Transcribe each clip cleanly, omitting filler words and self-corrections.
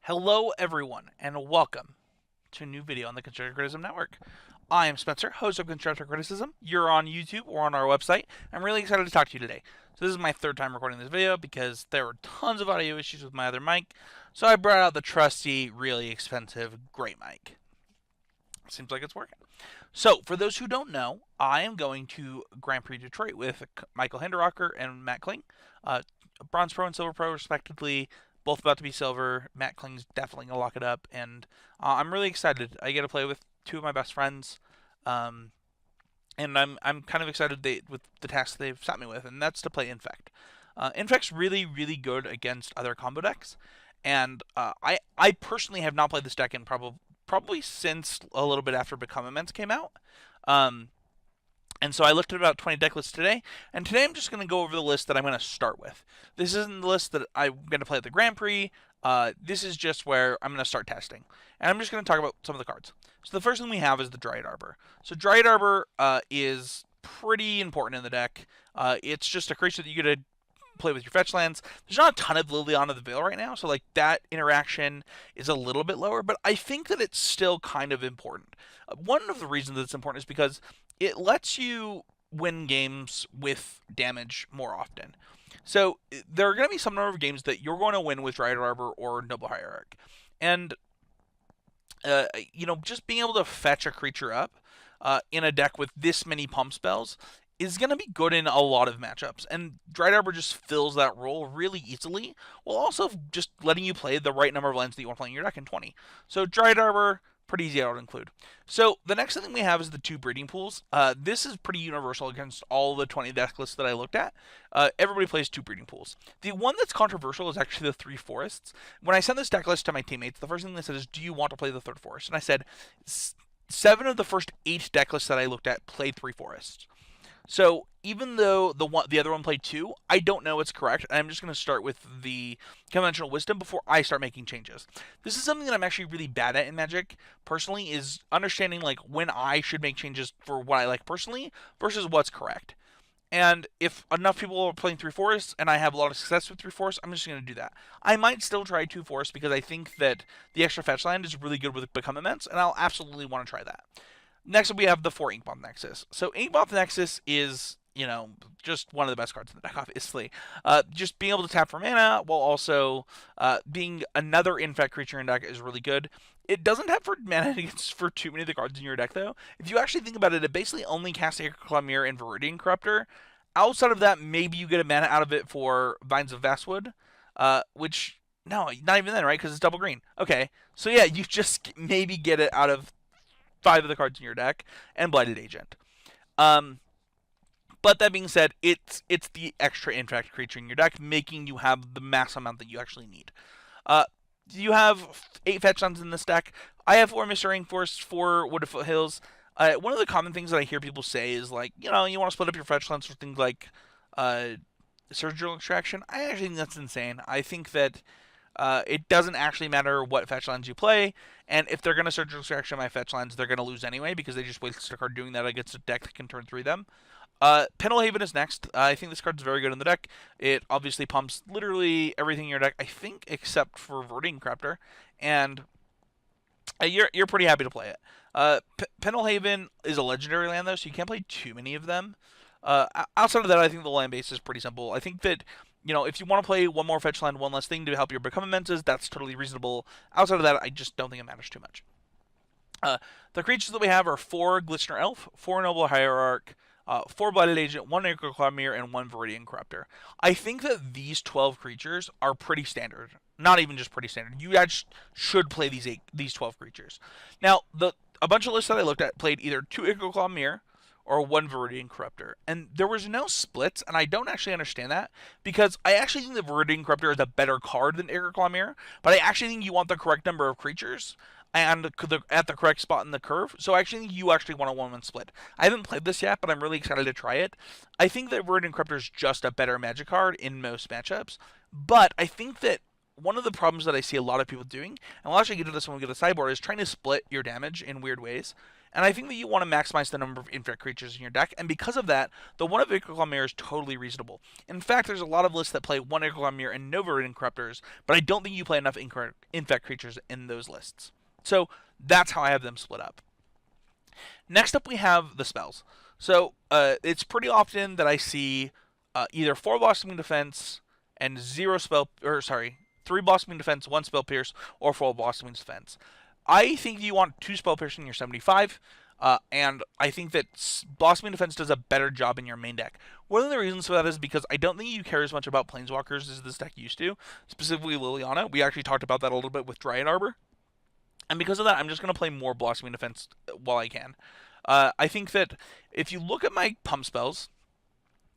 Hello everyone, and welcome to a new video on the Constructive Criticism Network. I am Spencer, host of Constructive Criticism. You're on YouTube or on our website. I'm really excited to talk to you today. So this is my third time recording this video because there were tons of audio issues with my other mic, so I brought out the trusty, really expensive, great mic. Seems like it's working. So, for those who don't know, I am going to Grand Prix Detroit with Michael Hinderrocker and Matt Kling, Bronze Pro and Silver Pro respectively, both about to be silver. Matt Kling's definitely going to lock it up, and I'm really excited. I get to play with two of my best friends, and I'm kind of excited with the task they've set me with, and that's to play Infect. Infect's really, really good against other combo decks, and I personally have not played this deck in probably since a little bit after Become Immense came out. And so I looked at about 20 deck lists today, and today I'm just going to go over the list that I'm going to start with. This isn't the list that I'm going to play at the Grand Prix. This is just where I'm going to start testing. And I'm just going to talk about some of the cards. So the first thing we have is the Dryad Arbor. So Dryad Arbor is pretty important in the deck. It's just a creature that you get to play with your fetch lands. There's not a ton of Liliana the Veil right now, so like that interaction is a little bit lower, but I think that it's still kind of important. One of the reasons that it's important is because it lets you win games with damage more often. So there are going to be some number of games that you're going to win with Dryad Arbor or Noble Hierarch. And, just being able to fetch a creature up in a deck with this many pump spells is going to be good in a lot of matchups. And Dryad Arbor just fills that role really easily, while also just letting you play the right number of lands that you want to play in your deck in 20. So Dryad Arbor, pretty easy to include. So the next thing we have is the two breeding pools. This is pretty universal against all the 20 deck lists that I looked at. Everybody plays two breeding pools. The one that's controversial is actually the three forests. When I sent this deck list to my teammates, the first thing they said is, do you want to play the third forest? And I said, 7 of the first 8 deck lists that I looked at played three forests. So even though the other one played 2, I don't know what's correct. I'm just going to start with the conventional wisdom before I start making changes. This is something that I'm actually really bad at in Magic, personally, is understanding like when I should make changes for what I like personally versus what's correct. And if enough people are playing three forests and I have a lot of success with three forests, I'm just going to do that. I might still try two forests because I think that the extra fetch land is really good with Become Immense, and I'll absolutely want to try that. Next up, we have the 4 Inkmoth Nexus. So Inkmoth Nexus is, just one of the best cards in the deck, obviously. Just being able to tap for mana while also being another Infect creature in deck is really good. It doesn't have for mana for too many of the cards in your deck, though. If you actually think about it, it basically only casts Ichorclaw Myr and Viridian Corrupter. Outside of that, maybe you get a mana out of it for Vines of Vastwood, which, no, not even then, right? Because it's double green. Okay, so yeah, you just maybe get it out of 5 of the cards in your deck, and Blighted Agent. But that being said, it's the extra Infect creature in your deck, making you have the mass amount that you actually need. You have 8 fetch lands in this deck. I have 4 Misty Rainforest, 4 Wooded Foothills. One of the common things that I hear people say is like, you want to split up your fetch lands for things like Surgical Extraction. I actually think that's insane. I think that it doesn't actually matter what fetch lands you play, and if they're going to Surgical Extraction my fetch lands, they're going to lose anyway because they just wasted a card doing that against a deck that can turn 3 them. Pendelhaven is next. I think this card's very good in the deck. It obviously pumps literally everything in your deck, I think, except for Viridian Corrupter, and you're pretty happy to play it. Pendelhaven is a legendary land, though, so you can't play too many of them. Outside of that, I think the land base is pretty simple. I think that if you want to play one more fetch land, one less thing to help your Become Immenses, that's totally reasonable. Outside of that, I just don't think it matters too much. The creatures that we have are 4 Glistener Elf, 4 Noble Hierarch, 4 Blighted Agent, 1 Ichorclaw Myr, and 1 Viridian Corrupter. I think that these 12 creatures are pretty standard. Not even just pretty standard. You guys should play these 12 creatures. Now, a bunch of lists that I looked at played either 2 Ichorclaw Myr or 1 Viridian Corrupter. And there was no splits, and I don't actually understand that, because I actually think the Viridian Corrupter is a better card than Ichorclaw Myr, but I actually think you want the correct number of creatures and at the correct spot in the curve, so I actually think you actually want a 1-1 split. I haven't played this yet, but I'm really excited to try it. I think that Viridian Corrupter is just a better Magic card in most matchups, but I think that one of the problems that I see a lot of people doing, and we'll actually get into this when we get to the sideboard, is trying to split your damage in weird ways. And I think that you want to maximize the number of Infect creatures in your deck, and because of that, the one of Ichorclaw Myr is totally reasonable. In fact, there's a lot of lists that play one Ichorclaw Myr and no Viridian Corruptors, but I don't think you play enough Infect creatures in those lists. So that's how I have them split up. Next up, we have the spells. So it's pretty often that I see either 4 Blossoming Defense and 3 Blossoming Defense, 1 Spell Pierce, or 4 Blossoming Defense. I think you want 2 Spell Pierce in your 75, and I think that Blossoming Defense does a better job in your main deck. One of the reasons for that is because I don't think you care as much about Planeswalkers as this deck used to, specifically Liliana. We actually talked about that a little bit with Dryad Arbor. And because of that, I'm just going to play more Blossoming Defense while I can. I think that if you look at my pump spells,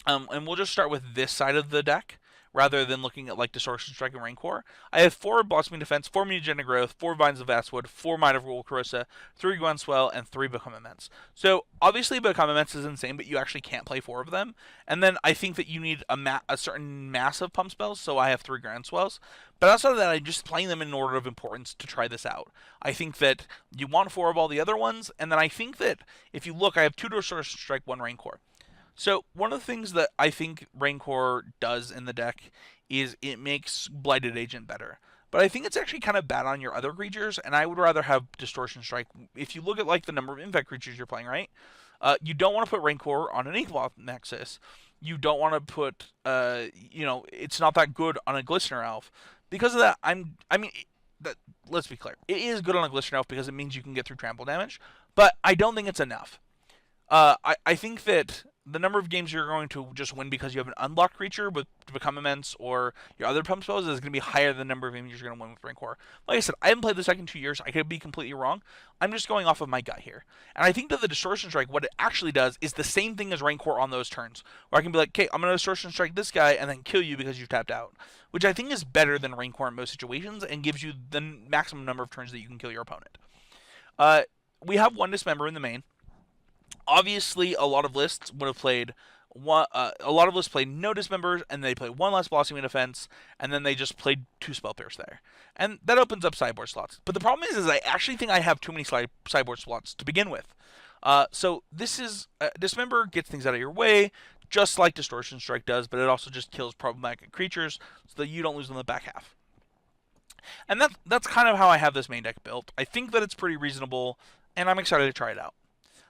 and we'll just start with this side of the deck, rather than looking at like Distortion Strike and Rancor, I have 4 Blossoming Defense, 4 Mutagenic Growth, 4 Vines of Vastwood, 4 Might of Old Krosa, 3 Groundswell, and 3 Become Immense. So obviously Become Immense is insane, but you actually can't play 4 of them. And then I think that you need a certain mass of pump spells, so I have 3 Groundswells. But outside of that, I'm just playing them in order of importance to try this out. I think that you want 4 of all the other ones, and then I think that if you look, I have 2 Distortion Strike, 1 Rancor. So one of the things that I think Rancor does in the deck is it makes Blighted Agent better. But I think it's actually kind of bad on your other creatures, and I would rather have Distortion Strike. If you look at like the number of Infect creatures you're playing, right? You don't want to put Rancor on an Inkmoth Nexus. You don't want to put, it's not that good on a Glistener Elf. Because of that, let's be clear. It is good on a Glistener Elf because it means you can get through trample damage, but I don't think it's enough. I think that the number of games you're going to just win because you have an unlocked creature to become immense or your other pump spells is going to be higher than the number of games you're going to win with Rancor. Like I said, I haven't played this deck in 2 years. I could be completely wrong. I'm just going off of my gut here. And I think that the Distortion Strike, what it actually does is the same thing as Rancor on those turns. Where I can be like, okay, I'm going to Distortion Strike this guy and then kill you because you've tapped out. Which I think is better than Rancor in most situations and gives you the maximum number of turns that you can kill your opponent. We have 1 Dismember in the main. Obviously, a lot of lists would have played no Dismembers, and they played 1 less Blossoming Defense, and then they just played 2 Spell Pierce there. And that opens up sideboard slots. But the problem is I actually think I have too many sideboard slots to begin with. So this is Dismember gets things out of your way, just like Distortion Strike does, but it also just kills problematic creatures so that you don't lose them in the back half. And that's kind of how I have this main deck built. I think that it's pretty reasonable, and I'm excited to try it out.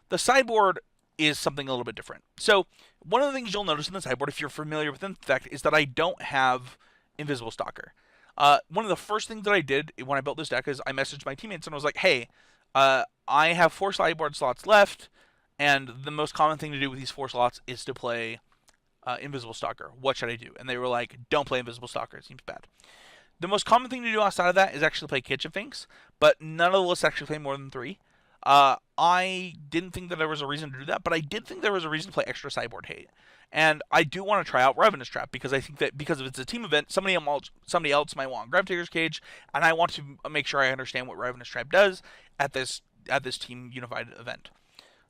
The sideboard is something a little bit different. So one of the things you'll notice in the sideboard, if you're familiar with Infect, is that I don't have Invisible Stalker. One of the first things that I did when I built this deck is I messaged my teammates and I was like, hey, I have 4 sideboard slots left, and the most common thing to do with these 4 slots is to play Invisible Stalker. What should I do? And they were like, don't play Invisible Stalker. It seems bad. The most common thing to do outside of that is actually play Kitchen Finks, but none of the lists actually play more than 3. I didn't think that there was a reason to do that, but I did think there was a reason to play extra sideboard hate. And I do want to try out Ravenous Trap because I think that because if it's a team event, somebody else might want Grafdigger's Cage, and I want to make sure I understand what Ravenous Trap does at this team unified event.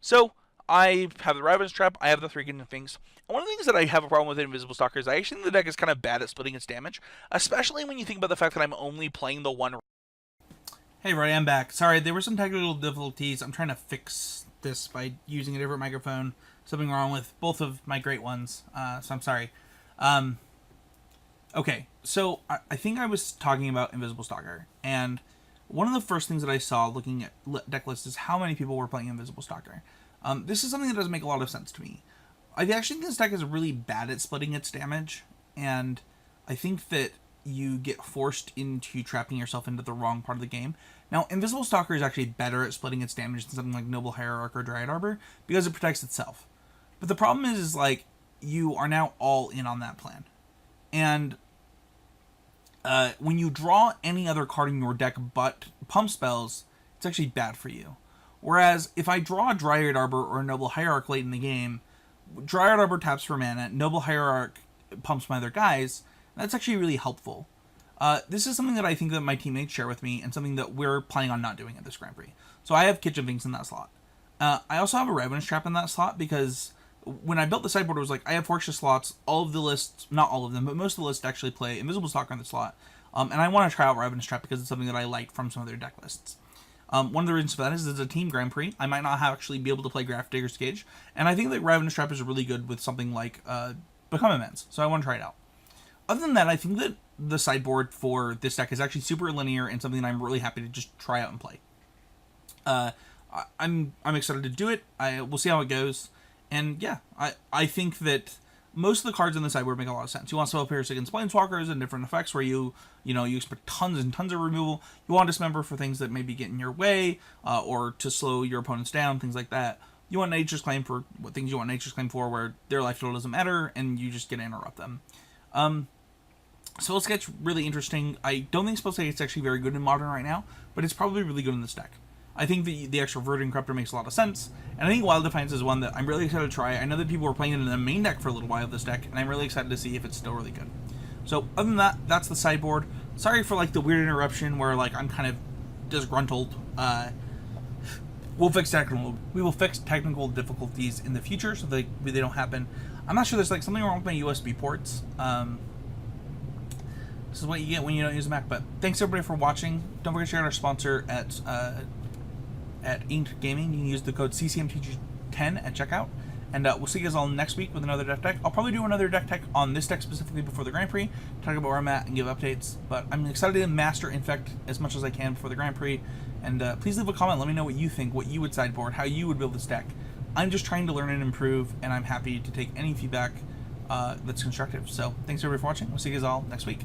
So I have the Ravenous Trap, I have the 3 Kitchen Finks. And one of the things that I have a problem with Invisible Stalker is I actually think the deck is kind of bad at splitting its damage, especially when you think about the fact that I'm only playing the 1. Hey, Roddy, I'm back. Sorry, there were some technical difficulties. I'm trying to fix this by using a different microphone. Something wrong with both of my great ones, so I'm sorry. Okay, so I think I was talking about Invisible Stalker, and one of the first things that I saw looking at deck lists is how many people were playing Invisible Stalker. This is something that doesn't make a lot of sense to me. I actually think this deck is really bad at splitting its damage, and I think that you get forced into trapping yourself into the wrong part of the game. Now, Invisible Stalker is actually better at splitting its damage than something like Noble Hierarch or Dryad Arbor because it protects itself. But the problem is like, you are now all in on that plan. And when you draw any other card in your deck but pump spells, it's actually bad for you. Whereas, if I draw a Dryad Arbor or a Noble Hierarch late in the game, Dryad Arbor taps for mana, Noble Hierarch pumps my other guys. That's actually really helpful. This is something that I think that my teammates share with me and something that we're planning on not doing at this Grand Prix. So I have Kitchen Finks in that slot. I also have a Ravenous Trap in that slot because when I built the sideboard, it was like, I have 4 extra slots. All of the lists, not all of them, but most of the lists actually play Invisible Stalker in the slot. And I want to try out Ravenous Trap because it's something that I like from some of their deck lists. One of the reasons for that is it's a team Grand Prix. I might not actually be able to play Grafdigger's Cage, and I think that Ravenous Trap is really good with something like Become Immense, so I want to try it out. Other than that, I think that the sideboard for this deck is actually super linear and something that I'm really happy to just try out and play. I'm excited to do it. We'll see how it goes, and yeah, I think that most of the cards in the sideboard make a lot of sense. You want Spell Pierce against Planeswalkers and different effects where you expect tons and tons of removal. You want Dismember for things that maybe get in your way, or to slow your opponents down, things like that. You want Nature's Claim for what things you want Nature's Claim for, where their life total doesn't matter, and you just get to interrupt them. Spellskite's really interesting. I don't think Spellskite's actually very good in Modern right now, but it's probably really good in this deck. I think the extra Viridian Corrupter makes a lot of sense, and I think Wild Defiance is one that I'm really excited to try. I know that people were playing it in the main deck for a little while, this deck, and I'm really excited to see if it's still really good. So, other than that, that's the sideboard. Sorry for, the weird interruption where, I'm kind of disgruntled. We will fix technical difficulties in the future so they don't happen. I'm not sure there's, something wrong with my USB ports. This is what you get when you don't use a Mac, but thanks everybody for watching. Don't forget to check out our sponsor at Inked Gaming. You can use the code CCMTG10 at checkout. And we'll see you guys all next week with another deck tech. I'll probably do another deck tech on this deck specifically before the Grand Prix, talk about where I'm at and give updates. But I'm excited to master Infect as much as I can before the Grand Prix. And please leave a comment. Let me know what you think, what you would sideboard, how you would build this deck. I'm just trying to learn and improve, and I'm happy to take any feedback that's constructive. So thanks everybody for watching. We'll see you guys all next week.